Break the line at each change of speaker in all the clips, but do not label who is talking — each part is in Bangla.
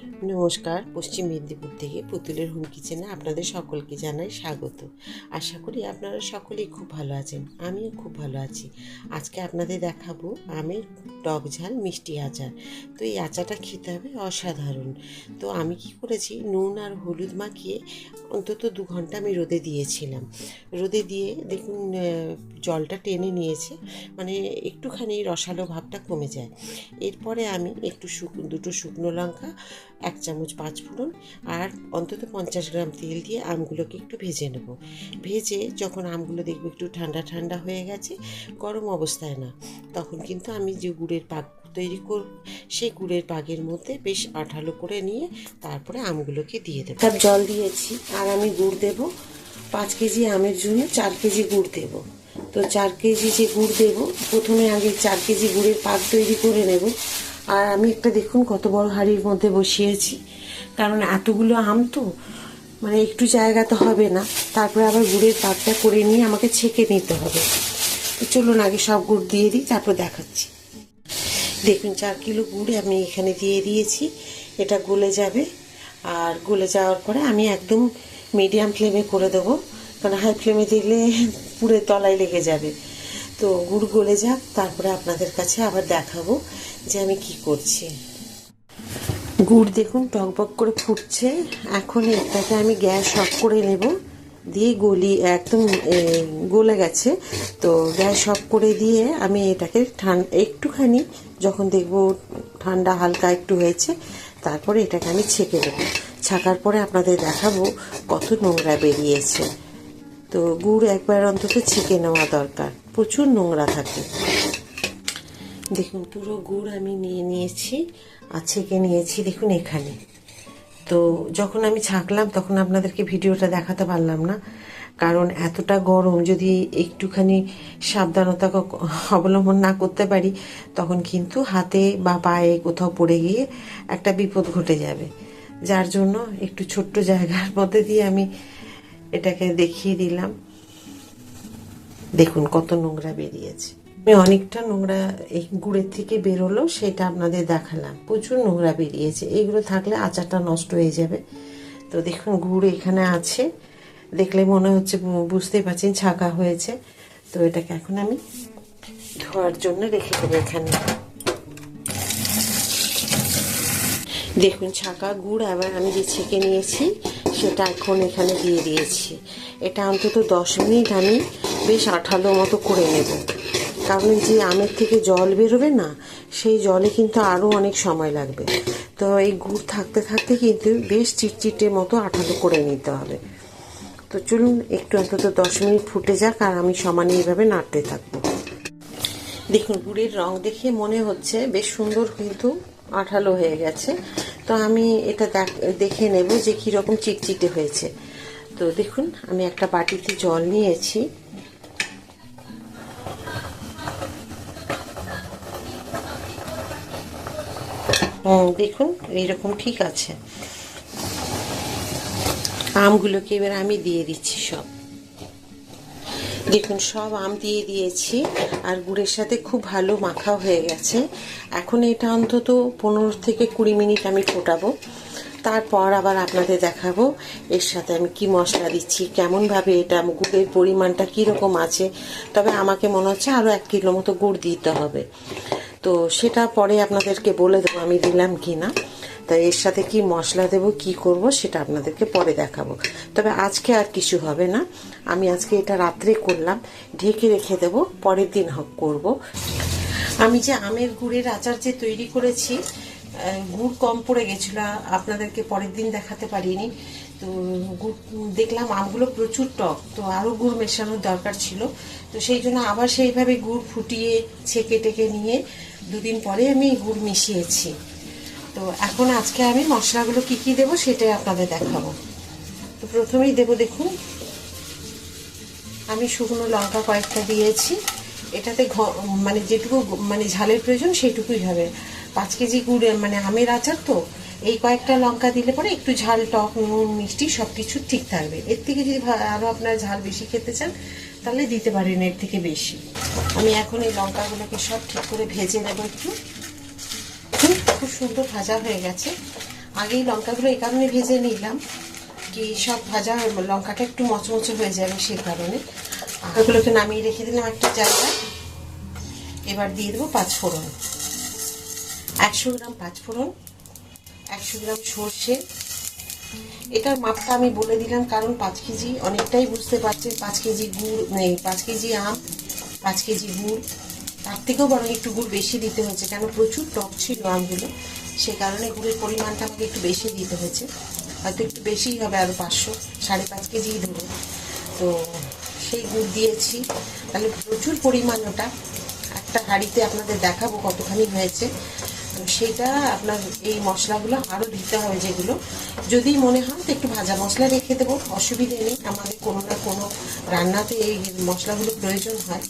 নমস্কার, পশ্চিম মেদিনীপুর থেকে পুতুলের হোম কিচেনে আপনাদের সকলকে জানাই স্বাগত। আশা করি আপনারা সকলেই খুব ভালো আছেন, আমিও খুব ভালো আছি। আজকে আপনাদের দেখাবো আমের টক ঝাল মিষ্টি আচার। তো এই আচারটা খেতে হবে অসাধারণ। তো আমি কি করেছি, নুন আর হলুদ মাখিয়ে অন্তত 2 ঘন্টা আমি রোদে দিয়েছিলাম। রোদে দিয়ে দেখুন জলটা টেনে নিয়েছে, মানে একটুখানি রসালো ভাবটা কমে যায়। এরপরে আমি একটু দুটো শুকনো লঙ্কা, 1 চামচ 5 ফোড়ন আর অন্তত 50 গ্রাম তেল দিয়ে আমগুলোকে একটু ভেজে নেব। ভেজে যখন আমগুলো দেখবো একটু ঠান্ডা ঠান্ডা হয়ে গেছে, গরম অবস্থায় না, তখন কিন্তু আমি যে গুড়ের পাক তৈরি করব সেই গুড়ের পাকের মধ্যে বেশ আঠালো করে নিয়ে তারপরে আমগুলোকে দিয়ে দেবো। তার জল দিয়েছি আর আমি গুড় দেব। 5 কেজি আমের জন্য 4 কেজি গুড় দেব। তো 4 কেজি যে গুড় দেব, প্রথমে আগে 4 কেজি গুড়ের পাক তৈরি করে নেব। আর আমি একটা দেখুন কত বড় হাঁড়ির মধ্যে বসিয়েছি, কারণ এতগুলো আম তো মানে একটু জায়গা তো হবে না। তারপরে আবার গুড়ের পাকটা করে নিয়ে আমাকে ছেঁকে নিতে হবে। তো চলুন আগে সব গুড় দিয়ে দিই, তারপর দেখাচ্ছি। দেখুন 4 কিলো গুড় আমি এখানে দিয়ে দিয়েছি, এটা গলে যাবে। আর গলে যাওয়ার পরে আমি একদম মিডিয়াম ফ্লেমে করে দেবো, কারণ হাই ফ্লেমে দিলে পুড়ে তলায় লেগে যাবে। তো গুড় গলে যাক, তারপরে আপনাদের কাছে আবার দেখাবো যে আমি কি করছি। গুড় দেখুন টকবক করে ফুটছে। এখন এটাকে আমি গ্যাস অফ করে নেব, দিয়ে একদম গলে গেছে। তো গ্যাস অফ করে দিয়ে আমি এটাকে একটুখানি যখন দেখবো ঠান্ডা হালকা একটু হয়েছে, তারপরে এটাকে আমি ছেঁকে দেবো। ছাকার পরে আপনাদের দেখাবো কত নোংরা বেরিয়েছে। তো গুড় একবার অন্তত ছেঁকে নেওয়া দরকার, প্রচুর নোংরা থাকে। দেখুন পুরো গুড় আমি নিয়ে নিয়েছি আর ছেঁকে নিয়েছি, দেখুন এখানে। তো যখন আমি ছাঁকলাম তখন আপনাদেরকে ভিডিওটা দেখাতে পারলাম না, কারণ এতটা গরম, যদি একটুখানি সাবধানতা অবলম্বন না করতে পারি তখন কিন্তু হাতে বা পায়ে কোথাও পড়ে গিয়ে একটা বিপদ ঘটে যাবে। যার জন্য একটু ছোট্ট জায়গার মধ্যে দিয়ে আমি এটাকে দেখিয়ে দিলাম। দেখুন কত নোংরা বেরিয়েছে। অনেকটা নোংরা এই গুড়ের থেকে বেরোলো, সেটা আপনাদের দেখালাম। প্রচুর নোংরা বেরিয়েছে, এগুলো থাকলে আচারটা নষ্ট হয়ে যাবে। তো দেখুন গুড় এখানে আছে, দেখলে মনে হচ্ছে, বুঝতেই পারছেন ছাকা হয়েছে। তো এটাকে এখন আমি ধোয়ার জন্য রেখে দেবো এখানে। দেখুন ছাকা গুড় আবার আমি যে ছেঁকে নিয়েছি সেটা এখন এখানে দিয়ে দিয়েছি। এটা অন্তত 10 মিনিট আমি বেশ আঠালো মতো করে নেব, কারণ যে আমের থেকে জল বেরোবে না, সেই জলে কিন্তু আরও অনেক সময় লাগবে। তো এই গুড় থাকতে থাকতে কিন্তু বেশ চিটচিটে মতো আঠালো করে নিতে হবে। তো চলুন একটু অন্তত 10 মিনিট ফুটে যাক, আর আমি সমানে এইভাবে নাড়তে থাকবো। দেখুন গুড়ের রং দেখে মনে হচ্ছে বেশ সুন্দর, কিন্তু আঠালো হয়ে গেছে। তো আমি এটা দেখে নেব যে কীরকম চিটচিটে হয়েছে। তো দেখুন আমি একটা বাটিতে জল নিয়েছি, দেখুন এইরকম ঠিক আছে। আমগুলোকে এবার আমি দিয়ে দিচ্ছি সব। দেখুন সব আম দিয়ে দিয়েছি আর গুড়ের সাথে খুব ভালো মাখা হয়ে গেছে। এখন এটা অন্তত 15 থেকে 20 মিনিট আমি ফোটাবো। তারপর আবার আপনাদের দেখাবো এর সাথে আমি কি মশলা দিচ্ছি, কেমনভাবে এটা গুড়ের পরিমাণটা কীরকম আছে। তবে আমাকে মনে হচ্ছে আরও 1 কিলো মতো গুড় দিতে হবে। তো সেটা পরে আপনাদেরকে বলে দেবো আমি দিলাম কি না। তাই এর সাথে কি মশলা দেব, কি করব, সেটা আপনাদেরকে পরে দেখাবো। তবে আজকে আর কিছু হবে না, আমি আজকে এটা রাত্রে করলাম, ঢেকে রেখে দেবো, পরের দিন করব। আমি যে আমের গুড়ের আচার যে তৈরি করেছি, গুড় কম পড়ে গেছিলো, আপনাদেরকে পরের দিন দেখাতে পারিনি। তো গুড় দেখলাম আমগুলো প্রচুর টক, তো আরও গুড় মেশানোর দরকার ছিল। তো সেই জন্য আবার সেইভাবে গুড় ফুটিয়ে ছেঁকে টেকে নিয়ে 2 দিন পরে আমি গুড় মিশিয়েছি। তো এখন আজকে আমি মশলাগুলো কি কি দেবো সেটাই আপনাদের দেখাবো। তো প্রথমেই দেবো, দেখুন আমি শুকনো লঙ্কা কয়েকটা দিয়েছি। এটাতে মানে যেটুকু মানে ঝালের প্রয়োজন সেইটুকুই হবে। 5 কেজি গুড় মানে আমের আচার, তো এই কয়েকটা লঙ্কা দিলে পরে একটু ঝাল, টক, নুন, মিষ্টি সব কিছু ঠিক থাকবে। এর থেকে যদি আরও আপনারা ঝাল বেশি খেতে চান তাহলে দিতে পারেন এর থেকে বেশি। আমি এখন এই লঙ্কাগুলোকে সব ঠিক করে ভেজে নেব একটু। খুব সুন্দর ভাজা হয়ে গেছে। আগেই লঙ্কাগুলো এই কারণে ভেজে নিলাম কি সব ভাজা লঙ্কাটা একটু মচমচে হয়ে যাবে সেই কারণে। ওগুলোকে নামিয়ে রেখে দিলাম একটা জায়গায়। এবার দিয়ে দেবো পাঁচফোড়ন, 100 গ্রাম পাঁচফোড়ন, 100 গ্রাম সর্ষে। এটার মাপটা আমি বলে দিলাম কারণ 5 কেজি অনেকটাই বুঝতে পারছেন, 5 কেজি গুড় 5 কেজি আম, 5 কেজি গুড়, তার থেকেও বরং একটু গুড় বেশি দিতে হয়েছে কেন প্রচুর টক ছিল আমগুলো, সে কারণে গুড়ের পরিমাণটা আমাকে একটু বেশি দিতে হয়েছে। হয়তো একটু বেশিই হবে, আরও 500, 5.5 কেজিই ধরো। তো সেই গুড় দিয়েছি, তাহলে প্রচুর পরিমাণ ওটা। একটা হাঁড়িতে আপনাদের দেখাবো কতখানি হয়েছে। সেটা আপনার এই মশলাগুলো আরও দিতে হবে, যেগুলো যদি মনে হয় তো একটু ভাজা মশলা রেখে দেবো, অসুবিধে নেই। আমাদের কোনো না কোনো রান্নাতে এই মশলাগুলো প্রয়োজন হয়,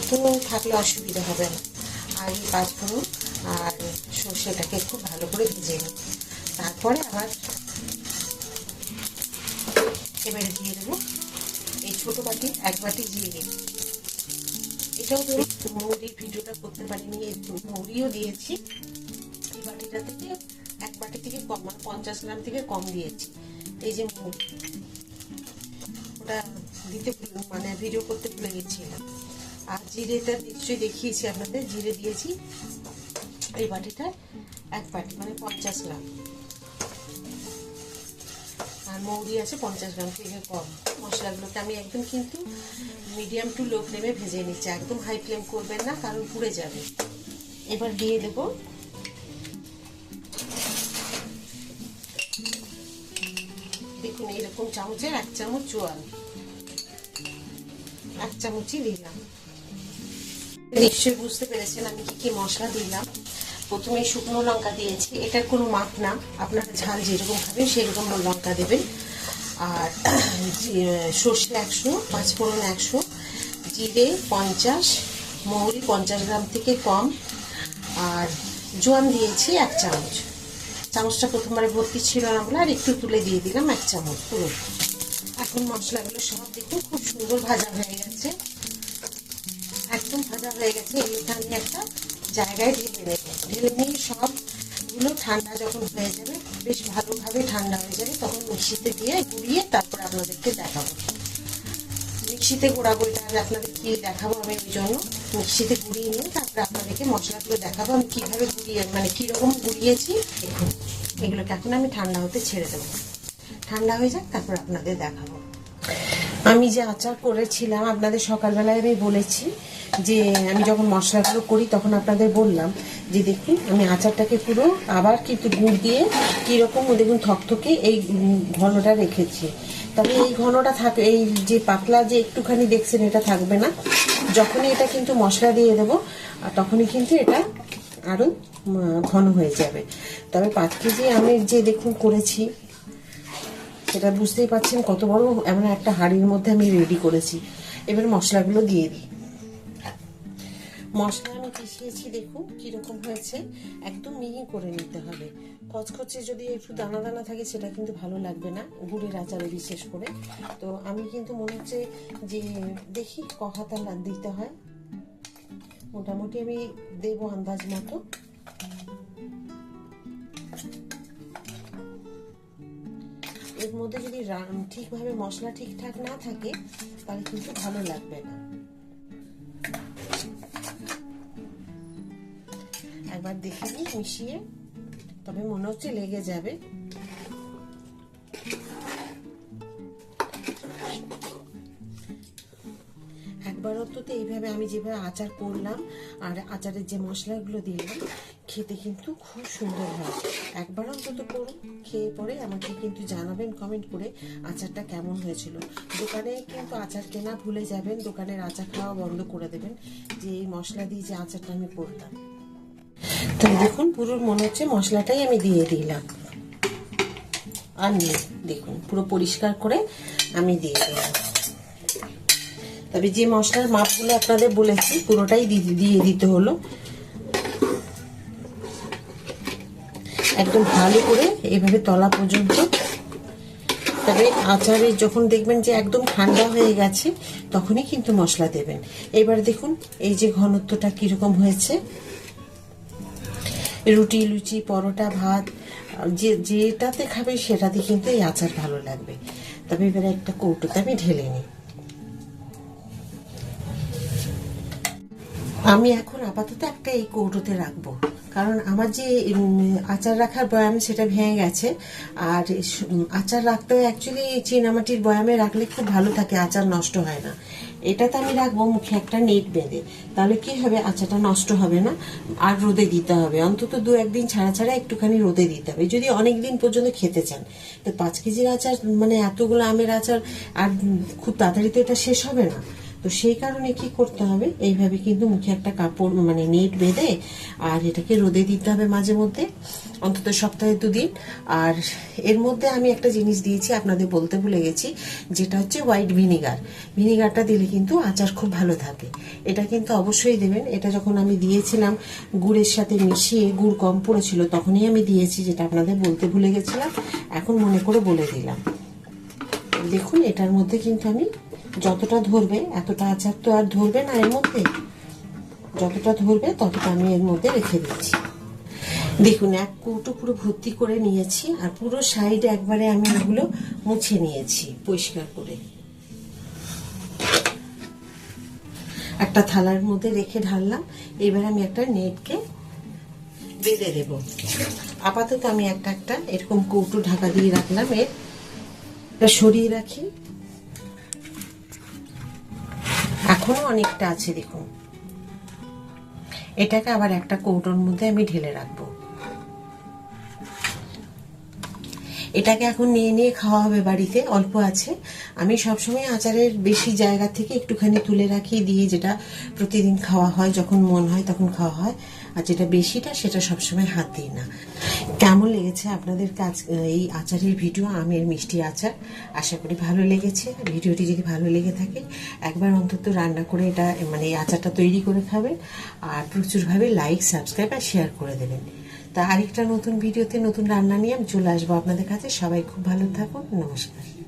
তো থাকলে অসুবিধা হবে না। আর এই পাঁচফোড়ন আর সর্ষেটাকে খুব ভালো করে ভেজে নিই। তারপরে আবার এবারে দিয়ে দেবো এই ছোটো বাটি 1 বাটি জিরে। এটাও ধরো মৌরির ভিডিওটা করতে পারিনি, মৌরিও দিয়েছি। এই বাটিটা থেকে 1 বাটি থেকে কম, মানে 50 গ্রাম থেকে কম দিয়েছি। এই যে মৌরি, ওটা দিতে মানে ভিডিও করতে ভুলে গেছিলাম। আর জিরেটা নিশ্চয়ই দেখিয়েছি আপনাদের, জিরে দিয়েছি এই বাটিটা 1 বাটি মানে 50 গ্রাম। আর মৌরি আছে 50 গ্রাম থেকে কম। মশলাগুলোকে আমি একদম কিন্তু মিডিয়াম টু লো ফ্লেমে ভেজে নিচ্ছি, একদম হাই ফ্লেম করবেন না কারণ পুড়ে যাবে। এবার দিয়ে দেব দেখুন এইরকম চামচের 1 চামচ জোয়ান, 1 চামচই দিলাম। নিশ্চয়ই বুঝতে পেরেছেন আমি কি কি মশলা দিলাম। প্রথমে শুকনো লঙ্কা দিয়েছি, এটার কোনো মাপ না, আপনারা ঝাল যেরকম খাবেন সেরকম লঙ্কা দেবেন। আর সর্ষে 100, পাঁচফোড়ন 100, জিরে 50, মৌরি 50 গ্রাম থেকে কম, আর জোয়ান দিয়েছি 1 চামচ। চামচটা প্রথমবারে ভর্তি ছিল না বলে আর একটু তুলে দিয়ে দিলাম 1 চামচ পুরো। এখন মশলাগুলো সব দেখুন খুব সুন্দর ভাজা হয়ে গেছে, একদম ভাজা হয়ে গেছে। এগুলোকে আমি একটা জায়গায় ঢেলে নেব, ঢেলে নিয়ে সবগুলো ঠান্ডা যখন হয়ে যাবে, বেশ ভালোভাবে ঠান্ডা হয়ে যাবে, তখন মিক্সিতে দিয়ে গুঁড়িয়ে তারপর আপনাদেরকে দেখাবো। মিক্সিতে গোড়াগুড়িটা আর আপনাদের কি দেখাবো আমি, ওই জন্য মিক্সিতে গুঁড়িয়ে নিয়ে তারপর আপনাদেরকে মশলাগুলো দেখাবো আমি কীভাবে গুঁড়িয়ে, মানে কীরকম গুঁড়িয়েছি। দেখুন এগুলোকে এখন আমি ঠান্ডা হতে ছেড়ে দেবো, ঠান্ডা হয়ে যাক তারপর আপনাদের দেখাবো। আমি যে আচার করেছিলাম আপনাদের সকালবেলায় আমি বলেছি যে আমি যখন মশলাগুলো করি তখন আপনাদের বললাম যে দেখুন আমি আচারটাকে পুরো আবার কিন্তু গুড় দিয়ে কীরকম দেখুন থকথকে এই ঘনটা রেখেছি। তবে এই ঘনটা থাকে, এই যে পাতলা যে একটুখানি দেখছেন এটা থাকবে না। যখনই এটা কিন্তু মশলা দিয়ে দেবো তখনই কিন্তু এটা আরও ঘন হয়ে যাবে। তবে 5 কেজি আমি যে দেখুন করেছি সেটা বুঝতেই পারছেন কত বড় এমন একটা হাঁড়ির মধ্যে আমি রেডি করেছি। এবার মশলাগুলো দিয়ে দিই। মশলা আমি পিষিয়েছি, দেখুন কীরকম হয়েছে, একদম মিহি করে নিতে হবে। কচকচে যদি একটু দানা দানা থাকে সেটা কিন্তু ভালো লাগবে না গুড়ের আচারে বিশেষ করে। তো আমি কিন্তু মনে হচ্ছে যে দেখি ক হাতা দিতে হয়, মোটামুটি আমি দেবো আন্দাজ মতো। এর মধ্যে যদি ঠিকভাবে মশলা ঠিকঠাক না থাকে তাহলে কিন্তু ভালো লাগবে না। একবার দেখে নিই মিশিয়ে, তবে মনে হচ্ছে লেগে যাবে। একবার অন্তত এইভাবে আমি যেভাবে আচার করলাম আর আচারের যে মশলাগুলো দিলাম খেতে কিন্তু খুব সুন্দর হয়। একবার অন্তত করুন, খেয়ে পরে আমাকে কিন্তু জানাবেন কমেন্ট করে আচারটা কেমন হয়েছিল। দোকানে কিন্তু আচার কেনা ভুলে যাবেন, দোকানের আচার খাওয়া বন্ধ করে দেবেন, যে এই মশলা দিয়ে যে আচারটা আমি করলাম। তো দেখুন পুরো মনে হচ্ছে মশলাটাই আমি দিয়ে দিলাম, আর নিয়ে দেখুন পুরো পরিষ্কার করে আমি দিয়ে দিলাম। তবে যে মশলার মাপগুলো আপনাদের বলেছি পুরোটাই দিয়ে দিতে হলো, একদম ভালো করে এভাবে তলা পর্যন্ত। তবে আচারে যখন দেখবেন যে একদম ঠান্ডা হয়ে গেছে তখনই কিন্তু মশলা দেবেন। এবার দেখুন এই যে ঘনত্বটা কিরকম হয়েছে। রুটি, লুচি, পরোটা, ভাত যেটাতে খাবে সেটাতে কিন্তু এই আচার ভালো লাগবে। তবে এবারে একটা কৌটোতে আমি ঢেলে নিই। আমি এখন আপাতত একটা এই কৌটোতে রাখবো, কারণ আমার যে আচার রাখার বয়াম সেটা ভেঙে গেছে। আর আচার রাখতে অ্যাকচুয়ালি চীনামাটির বয়ামে রাখলে খুব ভালো থাকে, আচার নষ্ট হয় না। এটাতে আমি রাখবো মুখে একটা নেট বেঁধে, তাহলে কি হবে, আচারটা নষ্ট হবে না। আর রোদে দিতে হবে, অন্তত 2-1 দিন ছাড়া ছাড়া একটুখানি রোদে দিতে হবে যদি অনেক দিন পর্যন্ত খেতে চান। তো 5 কেজির আচার মানে এতগুলো আমের আচার, আর খুব তাড়াতাড়ি তো এটা শেষ হবে না। তো সেই কারণে কি করতে হবে, এইভাবে কিন্তু মুখে একটা কাপড় মানে নেট বেঁধে আর এটাকে রোদে দিতে হবে মাঝে মধ্যে, অন্তত সপ্তাহে 2 দিন। আর এর মধ্যে আমি একটা জিনিস দিয়েছি, আপনাদের বলতে ভুলে গেছি, যেটা হচ্ছে হোয়াইট ভিনিগার। ভিনিগারটা দিলে কিন্তু আচার খুব ভালো থাকে। এটা কিন্তু অবশ্যই দেবেন। এটা যখন আমি দিয়েছিলাম গুড়ের সাথে মিশিয়ে, গুড় কম পড়েছিল তখনই আমি দিয়েছি, যেটা আপনাদের বলতে ভুলে গেছিলাম, এখন মনে করে বলে দিলাম। দেখুন এটার মধ্যে কিন্তু আমি যতটা ধরবে, এতটা আচার তো আর ধরবে না এর মধ্যে, যতটা ধরবে ততটা আমি এর মধ্যে রেখে দিচ্ছি। দেখুন 1 কৌটো পুরো ভর্তি করে নিয়েছি, আর পুরো সাইডে একবারে আমি এগুলো মুছে নিয়েছি পরিষ্কার করে। একটা থালার মধ্যে রেখে ঢাললাম। এবার আমি একটা নেটকে বেঁধে দেব। আপাতত আমি একটা এরকম কৌটো ঢাকা দিয়ে রাখলাম, এটা সরিয়ে রাখি। এখনো অনেকটা আছে দেখুন। এটাকে আবার একটা কৌটোর মধ্যে আমি ঢেলে রাখবো। এটাকে এখন নিয়ে নিয়ে খাওয়া হবে বাড়িতে, অল্প আছে। আমি সবসময় আচারের বেশি জায়গা থেকে একটুখানি তুলে রাখি, দিয়ে যেটা প্রতিদিন খাওয়া হয়, যখন মন হয় তখন খাওয়া হয়। আর যেটা বেশিটা সেটা সবসময় হাত দিই না। কেমন লেগেছে আপনাদের কাজ এই আচারের ভিডিও, আমের মিষ্টি আচার? আশা করি ভালো লেগেছে। ভিডিওটি যদি ভালো লেগে থাকে একবার অন্তত রান্না করে এটা মানে এই আচারটা তৈরি করে খাবেন, আর প্রচুরভাবে লাইক, সাবস্ক্রাইব আর শেয়ার করে দেবেন। তা আরেকটা নতুন ভিডিওতে নতুন রান্না নিয়ে আমি চলে আসবো আপনাদের কাছে। সবাই খুব ভালো থাকুন। নমস্কার।